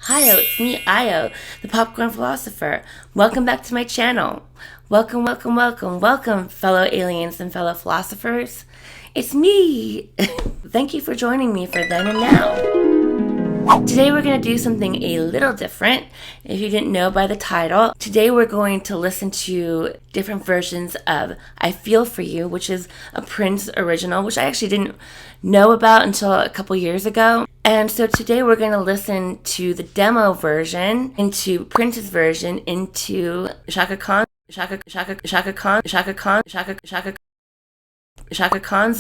Hiyo, it's me, Io, the popcorn philosopher. Welcome back to my channel. Welcome, welcome, welcome, welcome, fellow aliens and fellow philosophers. It's me. Thank you for joining me for Then and Now. Today we're going to do something a little different. If you didn't know by the title, today we're going to listen to different versions of I Feel For You, which is a Prince original, which I actually didn't know about until a couple years ago. And so today we're going to listen to the demo version, into Prince's version, into Chaka Khan's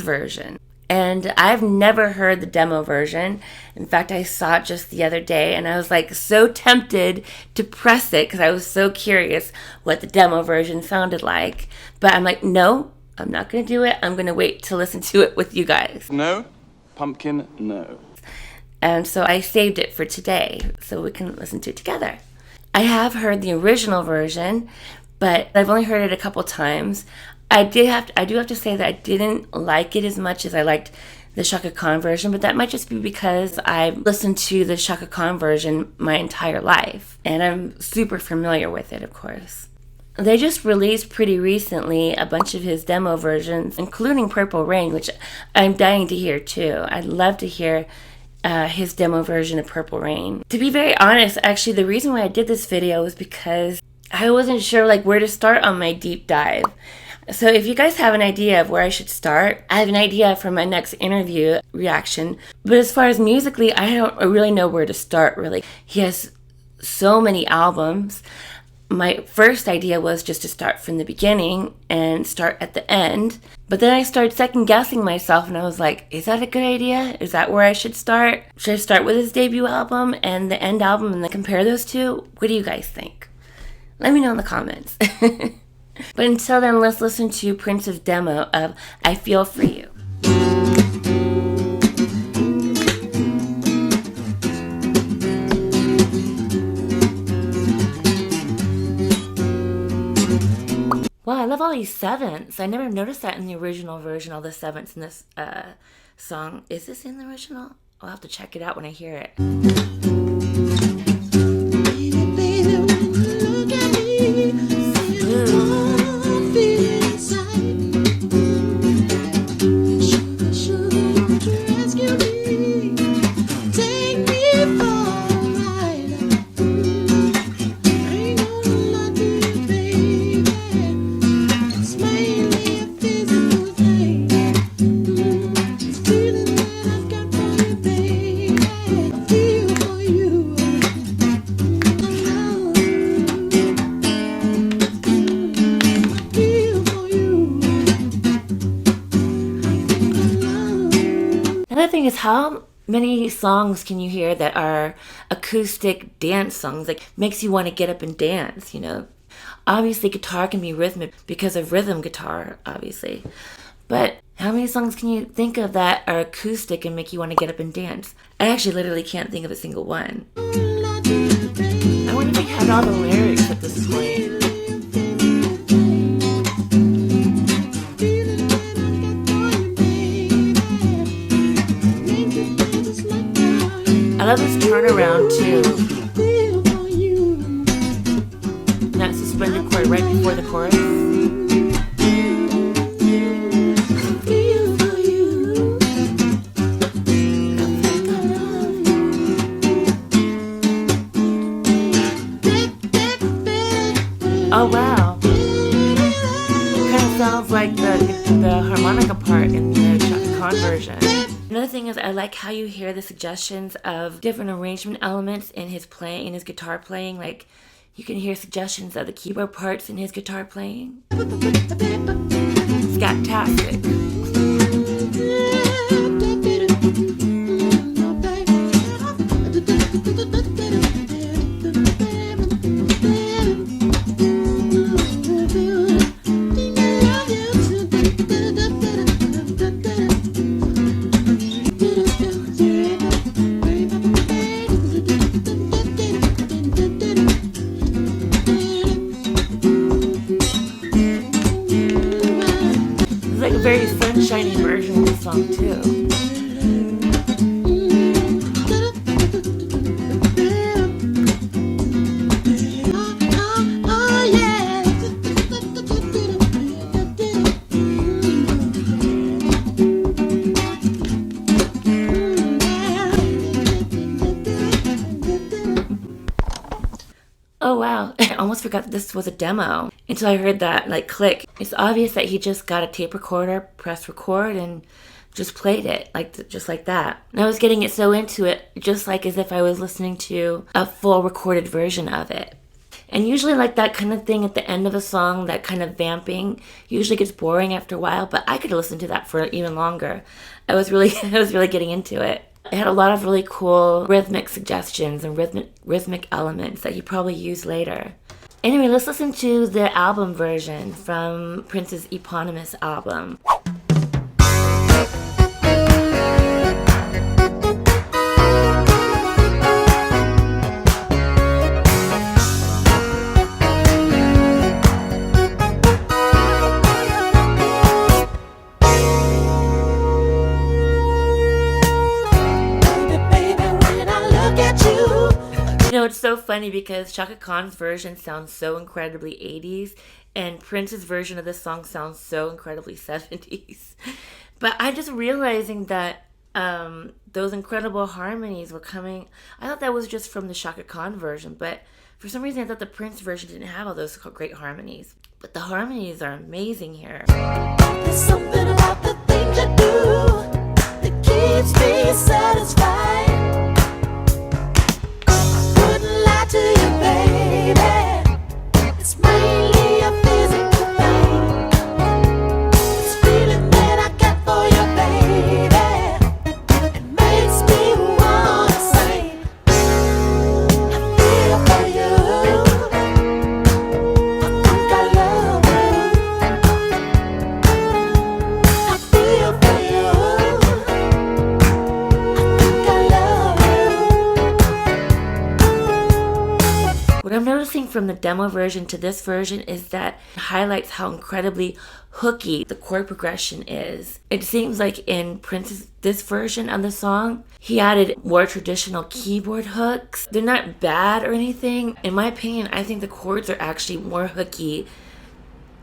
version. And I've never heard the demo version. In fact, I saw it just the other day and I was like so tempted to press it because I was so curious what the demo version sounded like. But I'm like, no, I'm not going to do it. I'm going to wait to listen to it with you guys. No, pumpkin, no. And so I saved it for today so we can listen to it together. I have heard the original version, but I've only heard it a couple times. I do have to say that I didn't like it as much as I liked the Chaka Khan version, but that might just be because I've listened to the Chaka Khan version my entire life, and I'm super familiar with it, of course. They just released pretty recently a bunch of his demo versions, including Purple Rain, which I'm dying to hear too. I'd love to hear his demo version of Purple Rain. To be very honest, actually, the reason why I did this video was because I wasn't sure where to start on my deep dive. So if you guys have an idea of where I should start, I have an idea for my next interview reaction. But as far as musically, I don't really know where to start, really. He has so many albums. My first idea was just to start from the beginning and start at the end. But then I started second guessing myself and I was like, is that a good idea? Is that where I should start? Should I start with his debut album and the end album and then compare those two? What do you guys think? Let me know in the comments. But until then, let's listen to Prince's demo of I Feel For You. Wow, I love all these sevenths. I never noticed that in the original version, all the sevenths in this song. Is this in the original? I'll have to check it out when I hear it. Another thing is, how many songs can you hear that are acoustic dance songs, makes you want to get up and dance, you know? Obviously guitar can be rhythmic because of rhythm guitar, obviously. But how many songs can you think of that are acoustic and make you want to get up and dance? I actually literally can't think of a single one. I wonder if he had all the lyrics at this point. I love this turnaround too. And that suspended chord right before the chorus. Oh wow. It kind of sounds like the harmonica part in the Chaka Khan version. Another thing is, I like how you hear the suggestions of different arrangement elements in his playing, in his guitar playing. Like, you can hear suggestions of the keyboard parts in his guitar playing. It's fantastic. Very sunshiny version of the song too. wow. I almost forgot that this was a demo until I heard that, like, click. It's obvious that he just got a tape recorder, pressed record, and just played it, like just like that. And I was getting it so into it, just like as if I was listening to a full recorded version of it. And usually like that kind of thing at the end of a song, that kind of vamping, usually gets boring after a while, but I could listen to that for even longer. I was really getting into it. It had a lot of really cool rhythmic suggestions and rhythmic elements that he probably used later. Anyway, let's listen to the album version from Prince's eponymous album. You know, it's so funny because Chaka Khan's version sounds so incredibly 80s, and Prince's version of this song sounds so incredibly 70s. But I'm just realizing that those incredible harmonies were coming. I thought that was just from the Chaka Khan version, but for some reason I thought the Prince version didn't have all those great harmonies. But the harmonies are amazing here. There's something about the things you do that keeps me satisfied. To you, baby, it's mainly a physical thing. This feeling that I get for you, baby, it makes me wanna sing. I feel for you, I think I love you. I feel for you, I think I love you. What I'm noticing from the demo version to this version is that it highlights how incredibly hooky the chord progression is. It seems like in Prince's this version of the song, he added more traditional keyboard hooks. They're not bad or anything. In my opinion, I think the chords are actually more hooky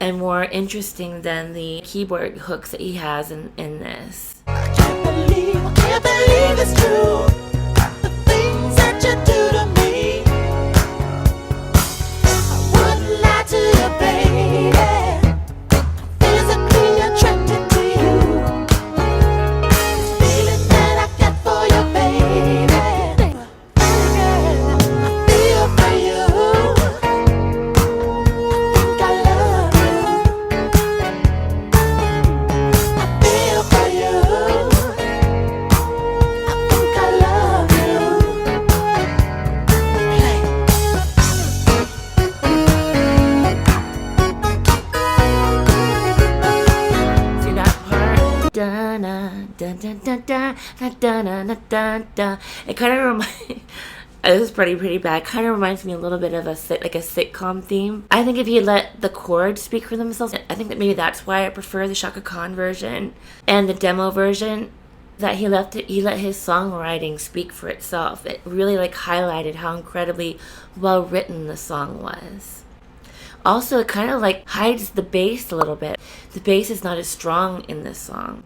and more interesting than the keyboard hooks that he has in this. I can't believe it's true. The things that you do to me. To you, baby, physically attracted to you. This feeling that I get for you, baby, I feel for you. I think I love you. I feel for you. I think I love you. Da na da da da da da da da da da. It kind of reminds. This is pretty bad. Kind of reminds me a little bit of a sitcom theme. I think if you let the chords speak for themselves, I think that maybe that's why I prefer the Chaka Khan version and the demo version. That he let his songwriting speak for itself. It really like highlighted how incredibly well written the song was. Also, it kind of like hides the bass a little bit. The bass is not as strong in this song.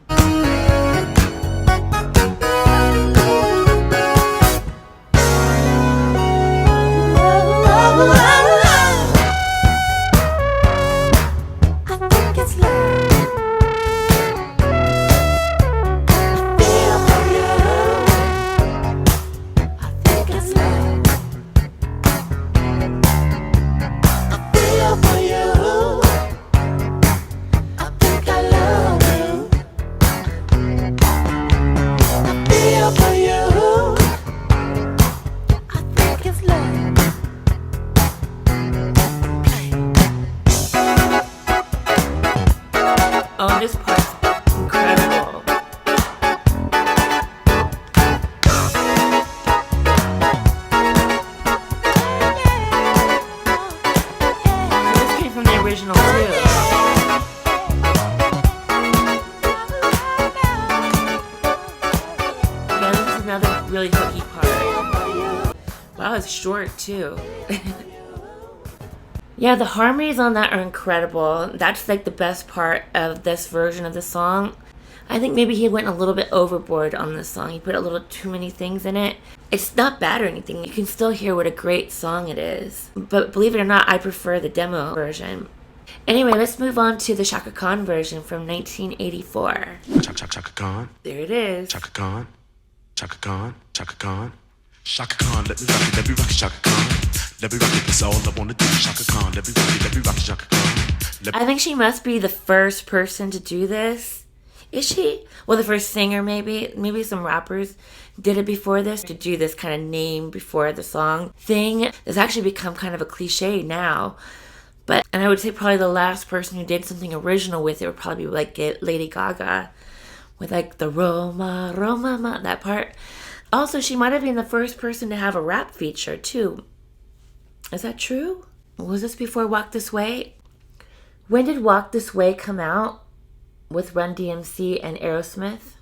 Oh, this part's incredible. This came from the original too. Yeah, this is another really hooky part. Wow, it's short too. Yeah, the harmonies on that are incredible. That's like the best part of this version of the song. I think maybe he went a little bit overboard on this song. He put a little too many things in it. It's not bad or anything. You can still hear what a great song it is. But believe it or not, I prefer the demo version. Anyway, let's move on to the Chaka Khan version from 1984. Chaka Khan. There it is. Chaka Khan. Chaka Khan. Chaka Khan. Chaka Khan, let me rock it, Chaka Khan. Let me rock it, that's all I wanna do. Chaka Khan, let me rock it, Chaka Khan. I think she must be the first person to do this. Is she? Well, the first singer, maybe. Maybe some rappers did it before this, to do this kind of name before the song thing. It's actually become kind of a cliche now. And I would say probably the last person who did something original with it would probably be like Lady Gaga, with like the Roma, Roma, ma, that part. Also, she might have been the first person to have a rap feature too. Is that true? Was this before Walk This Way? When did Walk This Way come out with Run DMC and Aerosmith?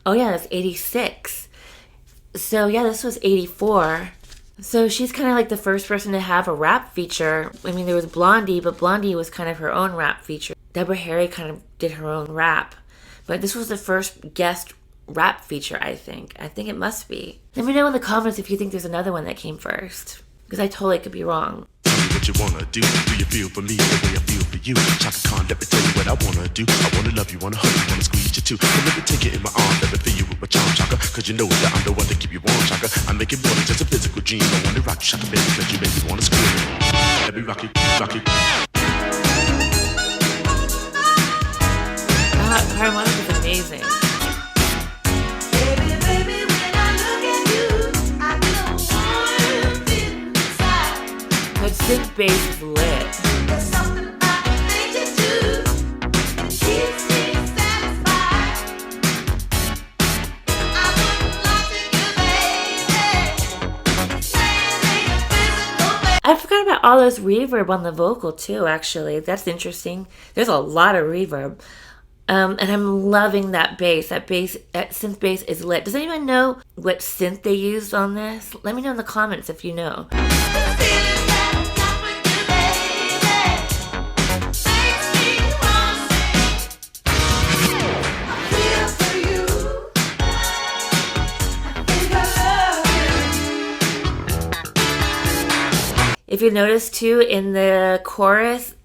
Oh yeah, that's 86. So yeah, this was 84. So she's kind of like the first person to have a rap feature. I mean, there was Blondie, but Blondie was kind of her own rap feature. Deborah Harry kind of did her own rap. But this was the first guest rap feature, I think. I think it must be. Let me know in the comments if you think there's another one that came first, because I totally could be wrong. What you wanna do? Do you feel for me the way I feel for you? Chaka Khan, let me tell you what I wanna do. I wanna love you, wanna hug you, wanna squeeze you too. So let me take it in my arms, let me feel you with my charm, Chaka. Cause you know that I'm the one to keep you warm, Chaka. I make it more than just a physical dream. I wanna rock you, Chaka, baby, cause you make me wanna scream. Let me rock it, rock it. Harmonica is amazing. But synth bass is lit. I forgot about all this reverb on the vocal too, actually. That's interesting. There's a lot of reverb. And I'm loving that bass. That synth bass is lit. Does anyone know what synth they used on this? Let me know in the comments if you know. If you notice too, in the chorus,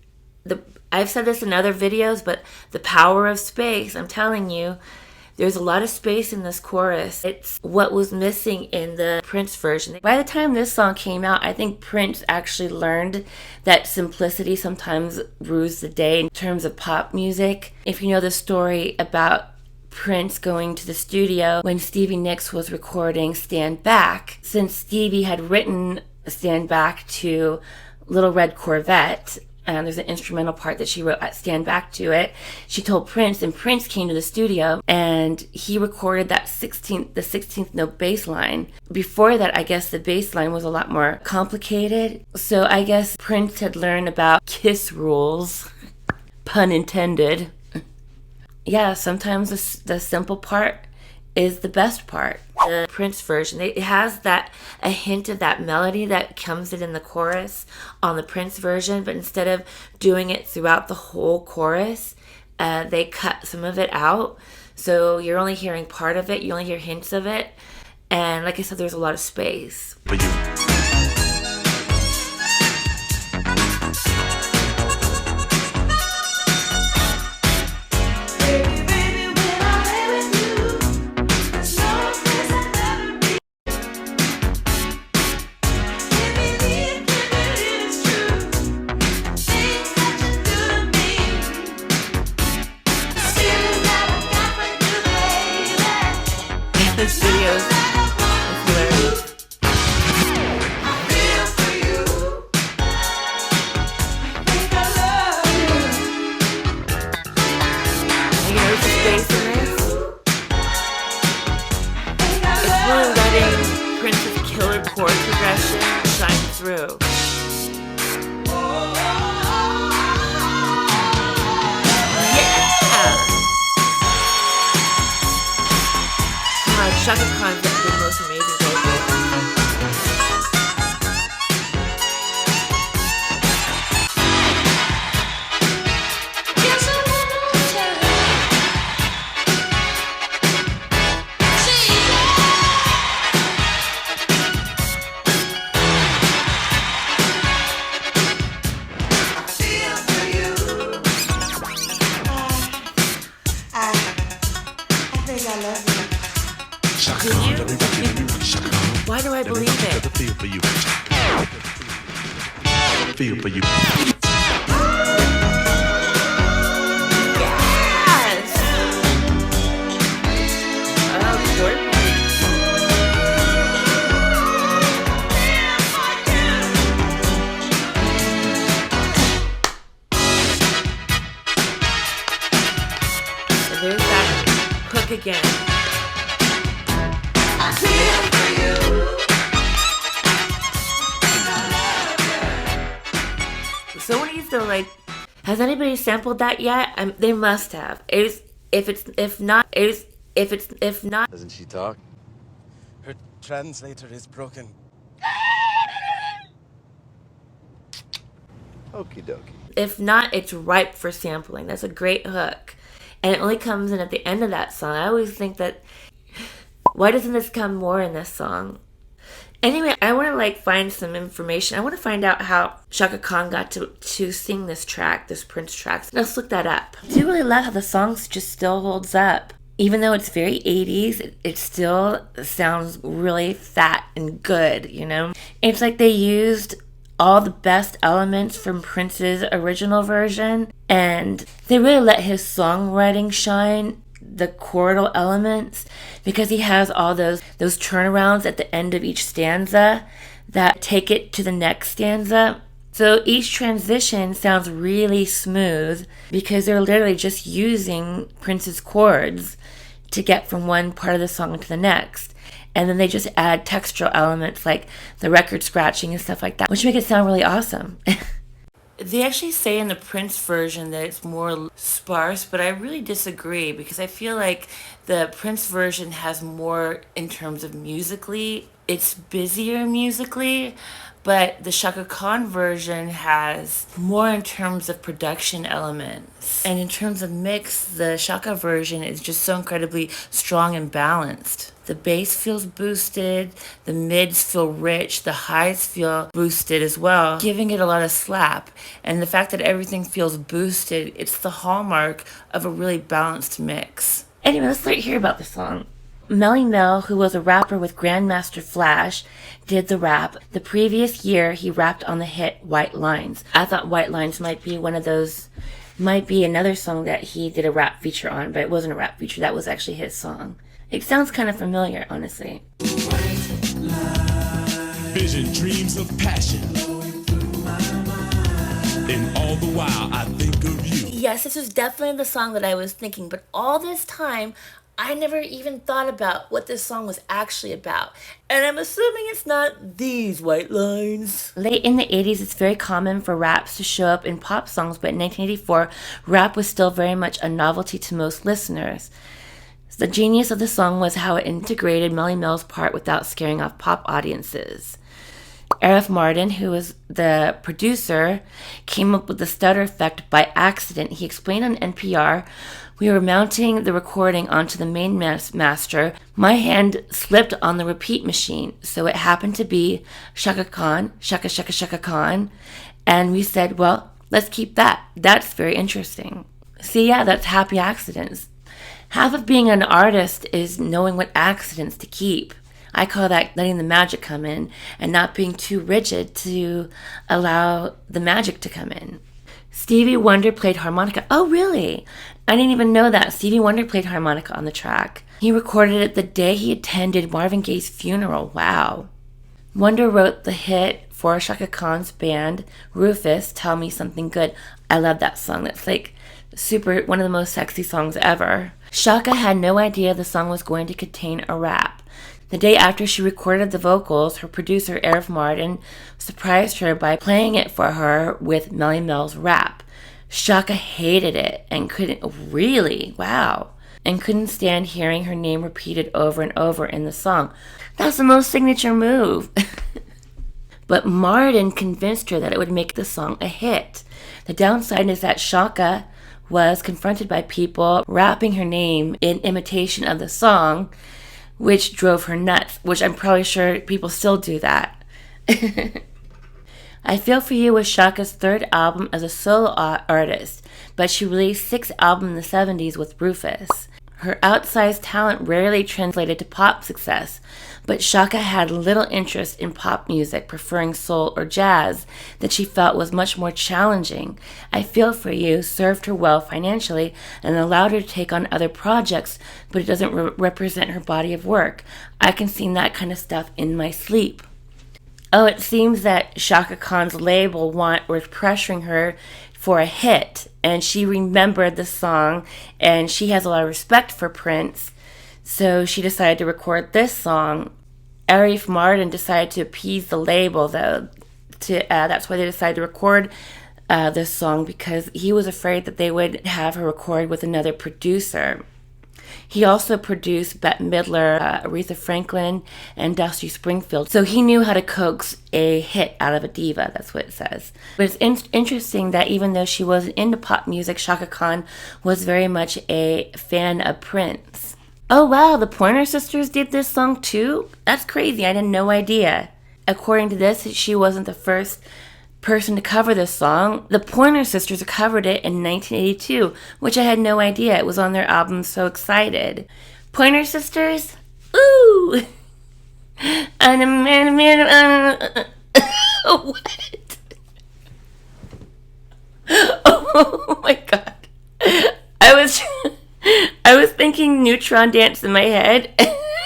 I've said this in other videos, but the power of space, I'm telling you, there's a lot of space in this chorus. It's what was missing in the Prince version. By the time this song came out, I think Prince actually learned that simplicity sometimes rules the day in terms of pop music. If you know the story about Prince going to the studio when Stevie Nicks was recording Stand Back, since Stevie had written Stand Back to Little Red Corvette, and there's an instrumental part that she wrote at Stand Back to it. She told Prince, and Prince came to the studio and he recorded that the 16th note bass line. Before that, I guess the bass line was a lot more complicated. So I guess Prince had learned about Kiss rules, pun intended. Yeah, sometimes the simple part is the best part. The Prince version, it has a hint of that melody that comes in the chorus on the Prince version, but instead of doing it throughout the whole chorus, they cut some of it out. So you're only hearing part of it, you only hear hints of it, and like I said, there's a lot of space. For you. This video is hilarious. You know the space in this? It's really letting Prince's killer chord progression shine through. Chaka Khan's the most amazing vocal. feel for you. Yes! Oh, Courtney. So there's that hook again. So what do you feel like? Has anybody sampled that yet? They must have. If not. Doesn't she talk? Her translator is broken. Okie dokie. If not, it's ripe for sampling. That's a great hook, and it only comes in at the end of that song. I always think that. Why doesn't this come more in this song? Anyway, I want to find some information. I want to find out how Chaka Khan got to sing this track, this Prince track. Let's look that up. I do really love how the song just still holds up. Even though it's very 80s, it still sounds really fat and good, you know? It's like they used all the best elements from Prince's original version, and they really let his songwriting shine, the chordal elements, because he has all those turnarounds at the end of each stanza that take it to the next stanza. So each transition sounds really smooth because they're literally just using Prince's chords to get from one part of the song to the next. And then they just add textural elements like the record scratching and stuff like that, which make it sound really awesome. They actually say in the Prince version that it's more sparse, but I really disagree because I feel like the Prince version has more in terms of musically. It's busier musically, but the Chaka Khan version has more in terms of production elements. And in terms of mix, the Chaka version is just so incredibly strong and balanced. The bass feels boosted, the mids feel rich, the highs feel boosted as well, giving it a lot of slap. And the fact that everything feels boosted, it's the hallmark of a really balanced mix. Anyway, let's hear about the song. Melly Mel, who was a rapper with Grandmaster Flash, did the rap. The previous year, he rapped on the hit White Lines. I thought White Lines might be another song that he did a rap feature on, but it wasn't a rap feature. That was actually his song. It sounds kind of familiar, honestly. Vision, dreams of passion. And all the while I think of you. Yes, this was definitely the song that I was thinking, but all this time, I never even thought about what this song was actually about. And I'm assuming it's not these white lines. Late in the 80s, it's very common for raps to show up in pop songs, but in 1984, rap was still very much a novelty to most listeners. The genius of the song was how it integrated Melly Mel's part without scaring off pop audiences. Arif Mardin, who was the producer, came up with the stutter effect by accident. He explained on NPR, "We were mounting the recording onto the main master. My hand slipped on the repeat machine, so it happened to be Chaka Khan, Chaka Chaka Chaka Khan. And we said, well, let's keep that. That's very interesting." See, yeah, that's happy accidents. Half of being an artist is knowing what accidents to keep. I call that letting the magic come in and not being too rigid to allow the magic to come in. Stevie Wonder played harmonica. Oh, really? I didn't even know that. Stevie Wonder played harmonica on the track. He recorded it the day he attended Marvin Gaye's funeral. Wow. Wonder wrote the hit for Chaka Khan's band, Rufus, Tell Me Something Good. I love that song. That's one of the most sexy songs ever. Chaka had no idea the song was going to contain a rap. The day after she recorded the vocals, her producer, Arif Mardin, surprised her by playing it for her with Melly Mel's rap. Chaka hated it and couldn't stand hearing her name repeated over and over in the song. That's the most signature move. But Mardin convinced her that it would make the song a hit. The downside is that Chaka was confronted by people rapping her name in imitation of the song, which drove her nuts, which I'm probably sure people still do that. I Feel For You was Chaka's third album as a solo artist, but she released 6 albums in the 70s with Rufus. Her outsized talent rarely translated to pop success, but Chaka had little interest in pop music, preferring soul or jazz that she felt was much more challenging. I Feel For You served her well financially and allowed her to take on other projects, but it doesn't represent her body of work. I can sing that kind of stuff in my sleep. Oh, it seems that Chaka Khan's label was pressuring her for a hit, and she remembered the song, and she has a lot of respect for Prince, so she decided to record this song. Arif Mardin decided to appease the label, though. That's why they decided to record this song, because he was afraid that they would have her record with another producer. He also produced Bette Midler, Aretha Franklin, and Dusty Springfield. So he knew how to coax a hit out of a diva, that's what it says. But it's interesting that even though she wasn't into pop music, Chaka Khan was very much a fan of Prince. Oh wow, the Pointer Sisters did this song too? That's crazy, I had no idea. According to this, she wasn't the first person to cover this song. The Pointer Sisters covered it in 1982, which I had no idea. It was on their album So Excited. Pointer Sisters? Ooh! What? Oh my god. I was thinking Neutron Dance in my head.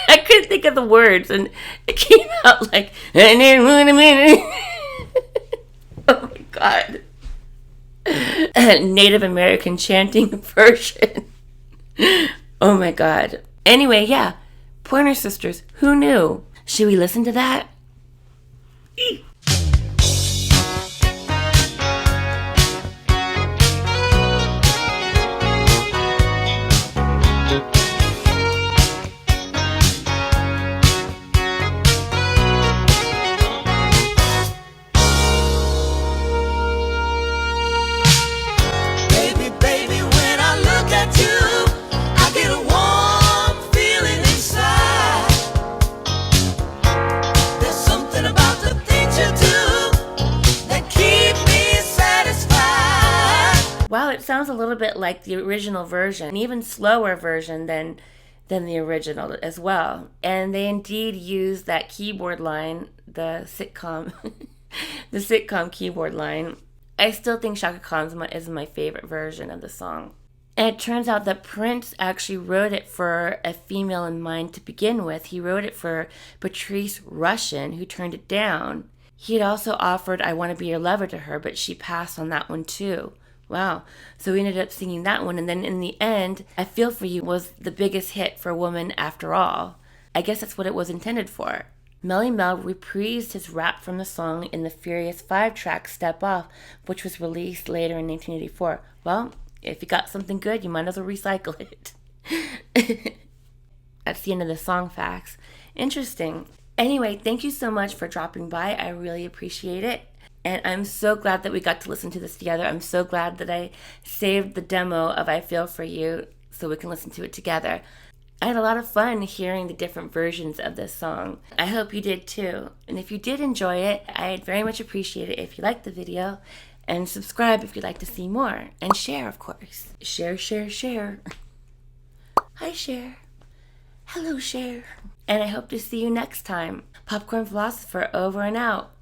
I couldn't think of the words, and it came out like oh my god. A Native American chanting version. Oh my god. Anyway, yeah. Pointer Sisters. Who knew? Should we listen to that? Baby, baby, when I look at you, I get a warm feeling inside. There's something about the things you do that keep me satisfied. Wow, it sounds a little bit like the original version, an even slower version than the original as well. And they indeed used that keyboard line, the sitcom the sitcom keyboard line. I still think Chaka Khan's is my favorite version of the song. And it turns out that Prince actually wrote it for a female in mind to begin with. He wrote it for Patrice Rushen, who turned it down. He had also offered I Want to Be Your Lover to her, but she passed on that one too. Wow. So we ended up singing that one, and then in the end, I Feel For You was the biggest hit for a woman after all. I guess that's what it was intended for. Melly Mel reprised his rap from the song in the Furious 5-track Step Off, which was released later in 1984. Well, if you got something good, you might as well recycle it. That's the end of the song facts. Interesting. Anyway, thank you so much for dropping by. I really appreciate it. And I'm so glad that we got to listen to this together. I'm so glad that I saved the demo of I Feel For You so we can listen to it together. I had a lot of fun hearing the different versions of this song. I hope you did too. And if you did enjoy it, I'd very much appreciate it if you liked the video. And subscribe if you'd like to see more. And share, of course. Share, share, share. Hi, share. Hello, share. And I hope to see you next time. Popcorn Philosopher over and out.